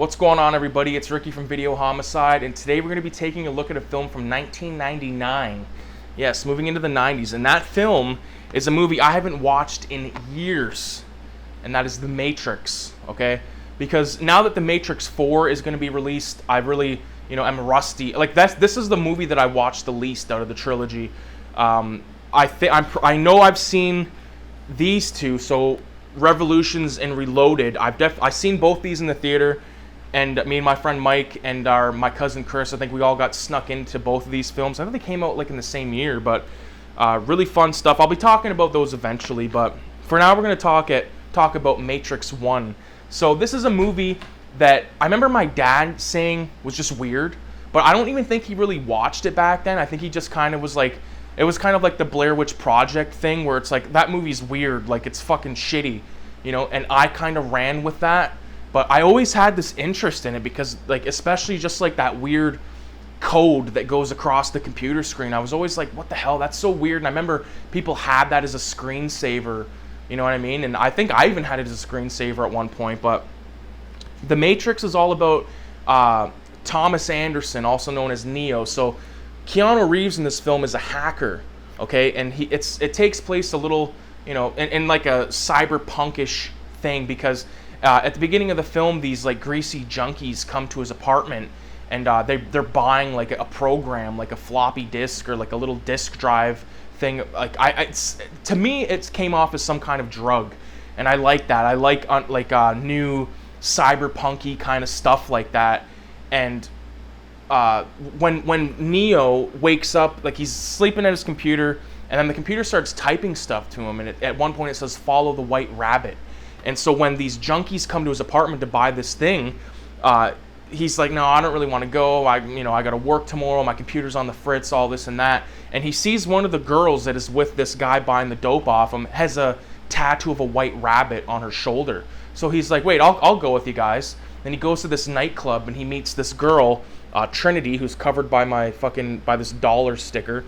What's going on, everybody? It's Ricky from Video Homicide, and today we're going to be taking a look at a film from 1999. Yes, moving into the 90s, and that film is a movie I haven't watched in years, and that is The Matrix, okay? Because now that The Matrix 4 is going to be released, I really, am rusty. Like, this is the movie that I watched the least out of the trilogy. I know I've seen these two, so Revolutions and Reloaded. I've seen both these in the theater. And me and my friend Mike and my cousin Chris, I think we all got snuck into both of these films. I think they came out like in the same year, but really fun stuff. I'll be talking about those eventually, but for now we're going to talk about Matrix 1. So this is a movie that I remember my dad saying was just weird, but I don't even think he really watched it back then. I think he just kind of was like, it was kind of like the Blair Witch Project thing where it's like, that movie's weird, like it's fucking shitty, and I kind of ran with that. But I always had this interest in it because, like, especially just like that weird code that goes across the computer screen. I was always like, what the hell? That's so weird. And I remember people had that as a screensaver, you know what I mean? And I think I even had it as a screensaver at one point. But The Matrix is all about Thomas Anderson, also known as Neo. So Keanu Reeves in this film is a hacker, okay? And it takes place a little, in like a cyberpunkish thing because at the beginning of the film, these like greasy junkies come to his apartment, and they're buying like a program, like a floppy disk or like a little disk drive thing. Like to me, it came off as some kind of drug, and I like that. I like new cyberpunky kind of stuff like that. And when Neo wakes up, like he's sleeping at his computer, and then the computer starts typing stuff to him, and at one point it says "Follow the White Rabbit." And so when these junkies come to his apartment to buy this thing, he's like, no, I don't really want to go. I got to work tomorrow. My computer's on the fritz, all this and that. And he sees one of the girls that is with this guy buying the dope off him has a tattoo of a white rabbit on her shoulder. So he's like, wait, I'll go with you guys. Then he goes to this nightclub and he meets this girl, Trinity, who's covered by by this dollar sticker.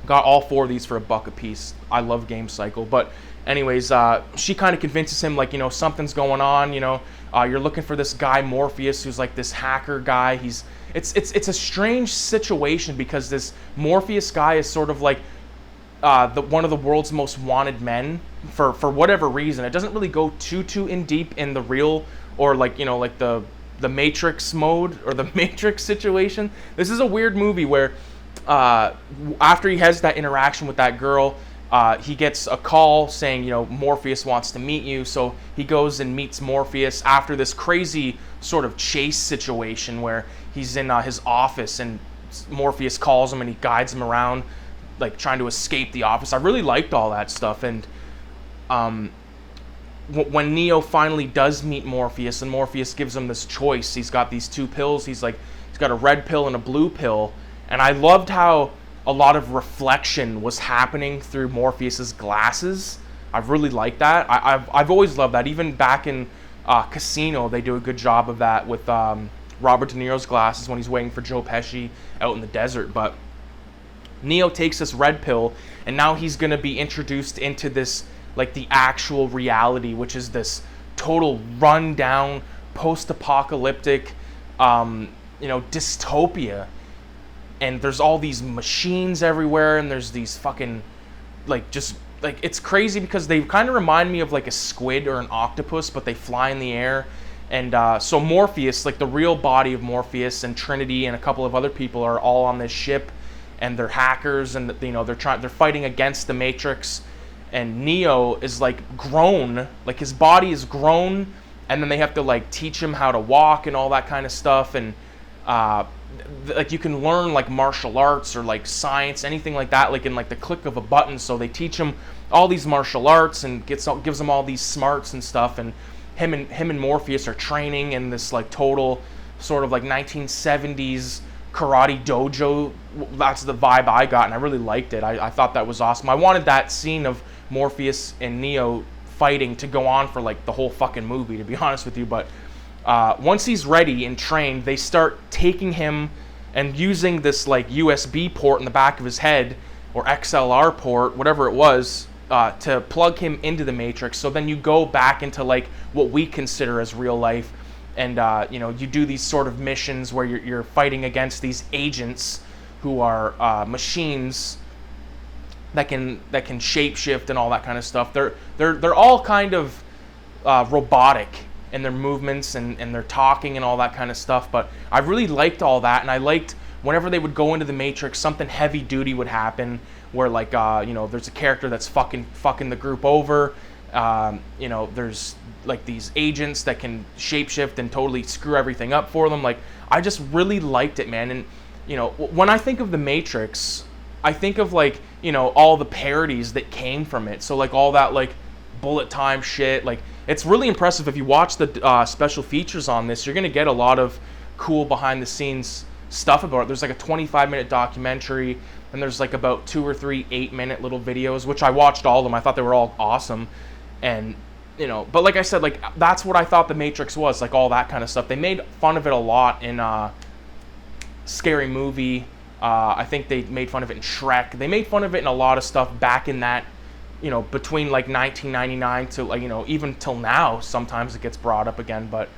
Got all four of these for $1 a piece. I love Game Cycle, but anyways, she kind of convinces him, like, something's going on, you're looking for this guy Morpheus who's like this hacker guy. It's a strange situation because this Morpheus guy is sort of like one of the world's most wanted men for whatever reason. It doesn't really go too in deep in the real or like the Matrix mode or the Matrix situation. This is a weird movie where after he has that interaction with that girl, he gets a call saying, Morpheus wants to meet you. So he goes and meets Morpheus after this crazy sort of chase situation where he's in his office and Morpheus calls him and he guides him around, like trying to escape the office. I really liked all that stuff. And when Neo finally does meet Morpheus and Morpheus gives him this choice, he's got these two pills. He's got a red pill and a blue pill. And I loved how a lot of reflection was happening through Morpheus's glasses. I really like that. I've always loved that. Even back in Casino, they do a good job of that with Robert De Niro's glasses when he's waiting for Joe Pesci out in the desert. But Neo takes this red pill, and now he's going to be introduced into this, like the actual reality, which is this total rundown, post-apocalyptic, dystopia. And there's all these machines everywhere, and there's these fucking, it's crazy because they kind of remind me of like a squid or an octopus, but they fly in the air. And so Morpheus, like the real body of Morpheus and Trinity and a couple of other people are all on this ship, and they're hackers, and they're fighting against the Matrix. And Neo is like grown, like his body is grown, and then they have to like teach him how to walk and all that kind of stuff. And like you can learn like martial arts or like science, anything like that, like in like the click of a button. So they teach him all these martial arts and gives them all these smarts and stuff. And him and Morpheus are training in this like total sort of like 1970s karate dojo. That's the vibe I got, and I really liked it. I thought that was awesome. I wanted that scene of Morpheus and Neo fighting to go on for like the whole fucking movie, to be honest with you. But once he's ready and trained, they start taking him and using this like USB port in the back of his head, or XLR port, whatever it was, to plug him into the Matrix. So then you go back into like what we consider as real life, and you know, you do these sort of missions where you're fighting against these agents who are machines that can shapeshift and all that kind of stuff. They're all kind of robotic in their movements and their talking and all that kind of stuff. But I really liked all that, and I liked whenever they would go into the Matrix, something heavy duty would happen where, like, you know, there's a character that's fucking the group over. You know, there's like these agents that can shapeshift and totally screw everything up for them. Like, I just really liked it, man. And you know, when I think of the Matrix, I think of, like, you know, all the parodies that came from it. So like all that, like, bullet time shit. Like, it's really impressive. If you watch the special features on this, you're gonna get a lot of cool behind the scenes stuff about it. There's like a 25-minute documentary, and there's like about 2 or 3 8-minute little videos, which I watched all of them. I thought they were all awesome. And you know, but like I said, like, that's what I thought the Matrix was, like, all that kind of stuff. They made fun of it a lot in Scary Movie. I think they made fun of it in Shrek. They made fun of it in a lot of stuff back in that, you know, between like 1999 to, like, you know, even till now. Sometimes it gets brought up again, but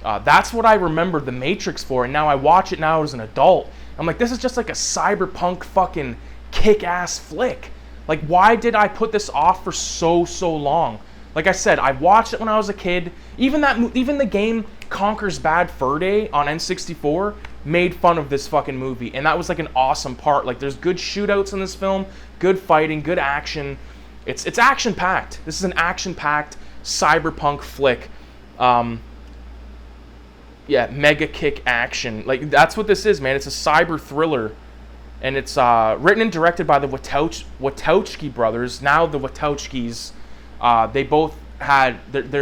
that's what I remember the Matrix for. And now I watch it now as an adult. I'm like, this is just like a cyberpunk fucking kick-ass flick. Like, why did I put this off for so long? Like I said, I watched it when I was a kid. Even the game Conker's Bad Fur Day on N64 made fun of this fucking movie, and that was like an awesome part. Like, there's good shootouts in this film, good fighting, good action. It's action packed. This is an action packed cyberpunk flick. Yeah, mega kick action. Like, that's what this is, man. It's a cyber thriller, and it's written and directed by the Wachowski brothers. Now the Wachowskis. They're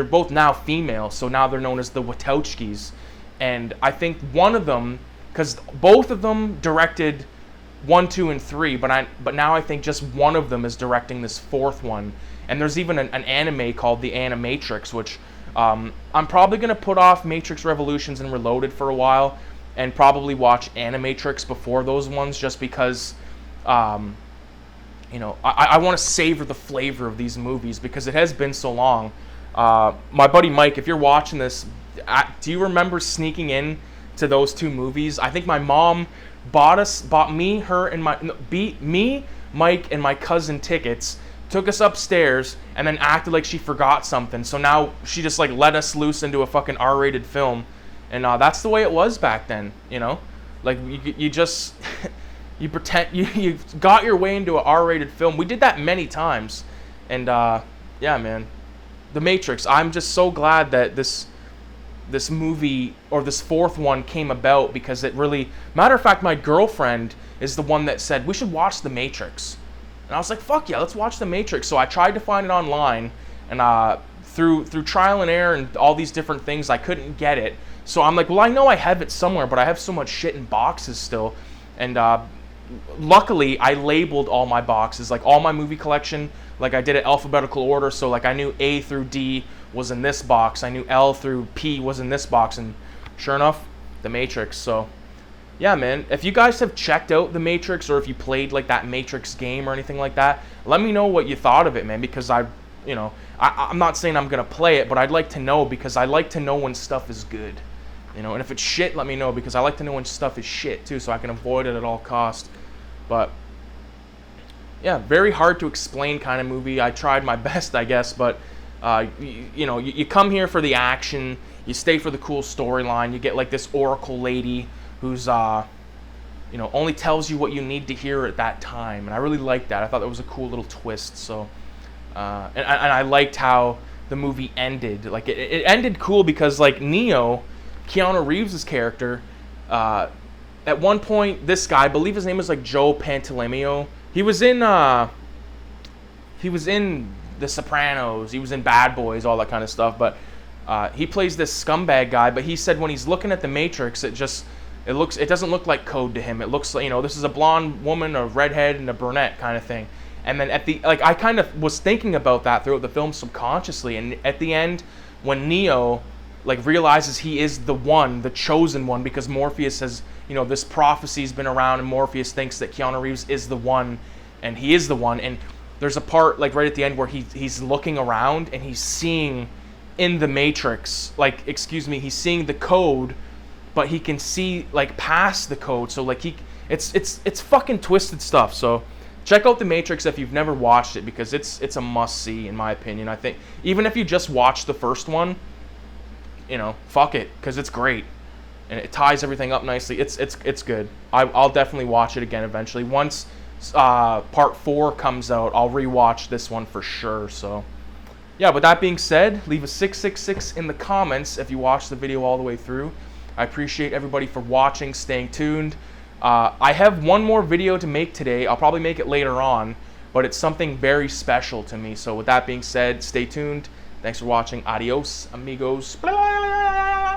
both now female, so now they're known as the Wachowskis. And I think one of them, because both of them directed 1, 2, and 3, but now I think just one of them is directing this 4th one. And there's even an anime called The Animatrix, which I'm probably going to put off Matrix Revolutions and Reloaded for a while, and probably watch Animatrix before those ones, just because you know, I want to savor the flavor of these movies because it has been so long. My buddy Mike, if you're watching this, do you remember sneaking in to those 2 movies? I think my mom bought me, Mike, and my cousin tickets, took us upstairs, and then acted like she forgot something. So now she just, like, let us loose into a fucking R-rated film, and that's the way it was back then. You know, like, you just. You pretend you got your way into an R-rated film. We did that many times, and yeah, man, The Matrix. I'm just so glad that this movie, or this 4th one, came about, because it really. Matter of fact, my girlfriend is the one that said we should watch The Matrix, and I was like, fuck yeah, let's watch The Matrix. So I tried to find it online, and through trial and error and all these different things, I couldn't get it. So I'm like, well, I know I have it somewhere, but I have so much shit in boxes still, and luckily, I labeled all my boxes, like all my movie collection, like I did it alphabetical order, so like I knew A through D was in this box, I knew L through P was in this box, and sure enough, The Matrix. So yeah, man, if you guys have checked out The Matrix, or if you played like that Matrix game or anything like that, let me know what you thought of it, man, because I'm not saying I'm gonna play it, but I'd like to know, because I like to know when stuff is good. You know, and if it's shit, let me know, because I like to know when stuff is shit too, so I can avoid it at all costs. But yeah, very hard to explain kind of movie. I tried my best, I guess, but you know, you come here for the action, you stay for the cool storyline. You get like this oracle lady who's you know, only tells you what you need to hear at that time, and I really liked that. I thought that was a cool little twist. So and I liked how the movie ended. Like, it ended cool, because like Neo, Keanu Reeves' character, at one point, this guy, I believe his name was like Joe Pantoliano. He was in The Sopranos. He was in Bad Boys, all that kind of stuff. But he plays this scumbag guy. But he said when he's looking at the Matrix, it doesn't look like code to him. It looks like, you know, this is a blonde woman, a redhead, and a brunette kind of thing. And then I kind of was thinking about that throughout the film subconsciously. And at the end, when Neo like realizes he is the one, the chosen one, because Morpheus has, you know, this prophecy's been around, and Morpheus thinks that Keanu Reeves is the one, and he is the one. And there's a part like right at the end where he's looking around and he's seeing in the Matrix. Like, excuse me, he's seeing the code, but he can see like past the code. So like it's fucking twisted stuff. So check out the Matrix if you've never watched it, because it's a must see in my opinion. I think even if you just watch the first one, you know, fuck it, because it's great and it ties everything up nicely. It's good. I'll definitely watch it again eventually. Once part 4 comes out, I'll rewatch this one for sure. So yeah, with that being said, leave a 666 in the comments if you watched the video all the way through. I appreciate everybody for watching, staying tuned. I have one more video to make today. I'll probably make it later on, but it's something very special to me. So with that being said, stay tuned. Thanks for watching. Adios, amigos.